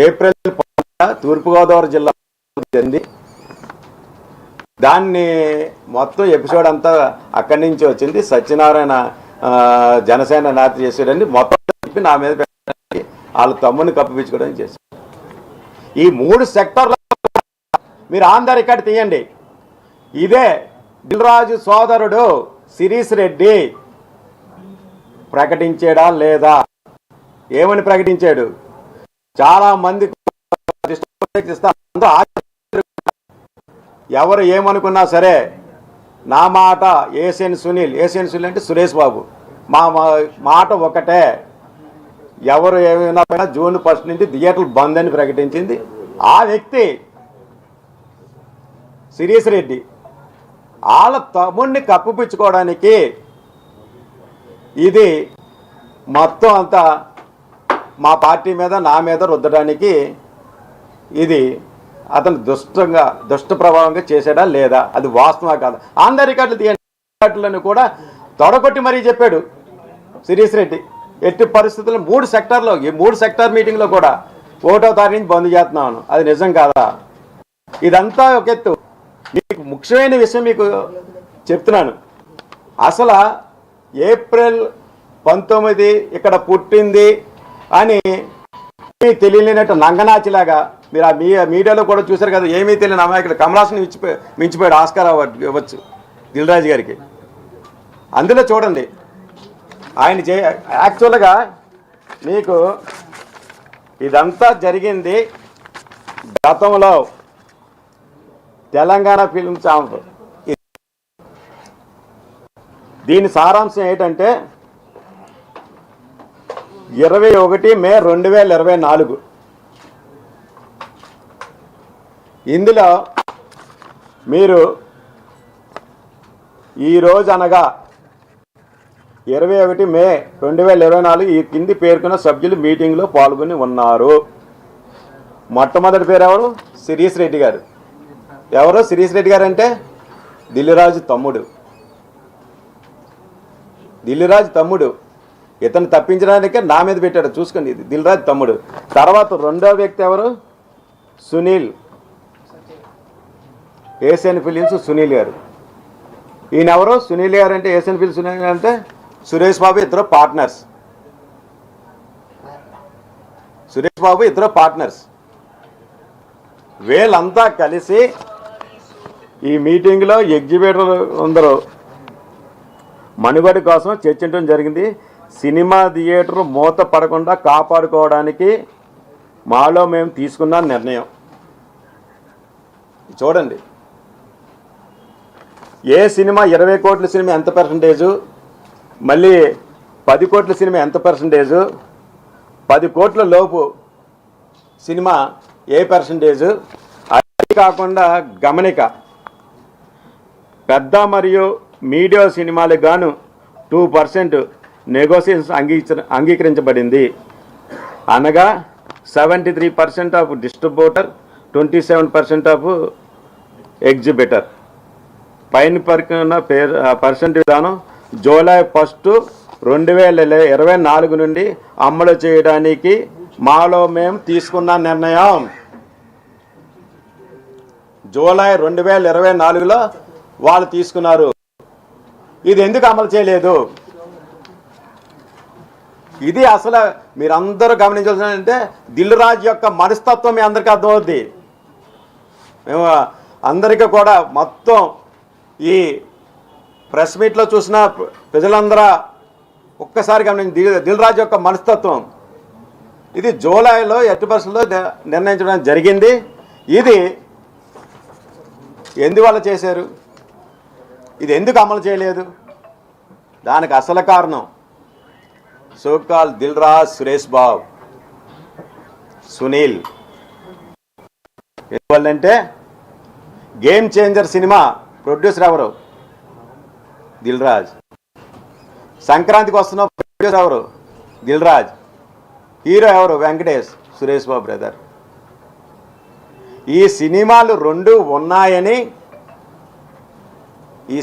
April తూర్పుగోదావరి జిల్లా జరిగింది. దాన్ని మొత్తం ఎపిసోడ్ అంతా అక్కడి నుంచి వచ్చింది. సత్యనారాయణ జనసేన నేత చేసాడని మొత్తం చెప్పి నా మీద వాళ్ళ తమ్ముని కప్పిపించుకోవడానికి చేశారు. ఈ 3 సెక్టర్ల మీరు ఆంధ్ర రికార్డు తీయండి. ఇదే దిల్రాజు సోదరుడు శిరీష్ రెడ్డి ప్రకటించాడా లేదా? ఏమని ప్రకటించాడు? చాలా మంది ఎవరు ఏమనుకున్నా సరే నా మాట ఏసియన్ సునీల్ అంటే సురేష్ బాబు మా మాట ఒకటే. ఎవరు ఏమైనా జూన్ 1 నుంచి థియేటర్లు బంద్ అని ప్రకటించింది ఆ వ్యక్తి శిరీష్ రెడ్డి. వాళ్ళ తమ్ముడిని కప్పిపుచ్చుకోవడానికి ఇది మొత్తం అంతా మా పార్టీ మీద నా మీద రుద్దడానికి ఇది అతను దుష్ట ప్రభావంగా చేశాడా లేదా? అది వాస్తవా కాదు? ఆంధ్ర రికార్డులను కూడా తొడగొట్టి మరీ చెప్పాడు శిరీష్ రెడ్డి. ఎట్టి పరిస్థితుల్లో 3 సెక్టార్లో ఈ 3 సెక్టార్ మీటింగ్లో కూడా 1వ తారీఖు నుంచి బంద్ చేస్తున్నాను. అది నిజం కాదా? ఇదంతా ఒక ఎత్తు. మీకు ముఖ్యమైన విషయం మీకు చెప్తున్నాను. అసలు ఏప్రిల్ 19 ఇక్కడ పుట్టింది అని తెలియలేనట్టు నంగనాచిలాగా మీరు ఆ మీడియాలో కూడా చూశారు కదా. ఏమీ తెలియని అమాయకుడు కమలాసన్ మించిపోయాడు ఆస్కార్ అవార్డు ఇవ్వచ్చు దిల్రాజు గారికి. అందులో చూడండి ఆయన యాక్చువల్గా మీకు ఇదంతా జరిగింది గతంలో తెలంగాణ ఫిల్మ్ ఛాంబర్. దీని సారాంశం ఏంటంటే 21 మే 2024 ఇందులో మీరు ఈరోజు అనగా 21 మే 2024 ఈ కింది పేర్కొన్న సభ్యులు మీటింగ్లో పాల్గొని ఉన్నారు. మొట్టమొదటి పేరు ఎవరు? శిరీష్ రెడ్డి గారు. ఎవరు శిరీష్ రెడ్డి గారు అంటే దిల్రాజు తమ్ముడు. ఇతను తప్పించడానికే నా మీద పెట్టాడు. చూసుకోండి, ఇది దిల్రాజు తమ్ముడు. తర్వాత రెండో వ్యక్తి ఎవరు? సునీల్, ఏషియన్ ఫిలిమ్స్ సునీల్ గారు. ఈయన ఎవరు? సునీల్ గారు అంటే ఏషియన్ ఫిలిమ్స్ సునీల్ అంటే సురేష్ బాబు ఇద్దరు పార్ట్నర్స్. వీళ్ళంతా కలిసి ఈ మీటింగ్లో ఎగ్జిబిటర్లు అందరూ మనుగడ కోసం చర్చించడం జరిగింది. సినిమా థియేటర్ మూత పడకుండా కాపాడుకోవడానికి మాలో మేము తీసుకున్న నిర్ణయం. చూడండి, ఏ సినిమా 20 కోట్ల సినిమా ఎంత పర్సంటేజు, మళ్ళీ 10 కోట్ల సినిమా ఎంత పర్సంటేజు, 10 కోట్ల లోపు సినిమా ఏ పర్సంటేజు, అది కాకుండా గమనిక పెద్ద మరియు మీడియా సినిమాలకు గాను 2% నెగోషియేషన్స్ అంగీకరించబడింది. అనగా 73% ఆఫ్ డిస్ట్రిబ్యూటర్, 27% ఆఫ్ ఎగ్జిబిటర్. పైన పరికన పర్సెంట్ విధానం జూలై 1, 2024 నుండి అమలు చేయడానికి మాలో మేము తీసుకున్న నిర్ణయం. జూలై 2024లో వాళ్ళు తీసుకున్నారు. ఇది ఎందుకు అమలు చేయలేదు? ఇది అసలు మీరందరూ గమనించాల్సిందంటే దిల్రాజు యొక్క మనస్తత్వం మీ అందరికీ అర్థమవుద్ది. మేము అందరికీ కూడా మొత్తం ఈ ప్రెస్ మీట్లో చూసిన ప్రజలందరూ ఒక్కసారి గమనించి దిల్రాజు యొక్క మనస్తత్వం ఇది జూలైలో 8% నిర్ణయించడం జరిగింది. ఇది ఎందువల్ల చేశారు? ఇది ఎందుకు అమలు చేయలేదు? దానికి అసలు కారణం సోకాల్ దిల్రాజ్, సురేష్ బాబు, సునీల్. ఎందువల్లంటే గేమ్ చేంజర్ సినిమా ప్రొడ్యూసర్ ఎవరు? దిల్రాజ్. సంక్రాంతికి వస్తున్న ప్రొడ్యూసర్ ఎవరు? దిల్రాజ్. హీరో ఎవరు? వెంకటేష్, సురేష్ బాబు బ్రదర్. ఈ సినిమాలు 2 ఉన్నాయని ఈ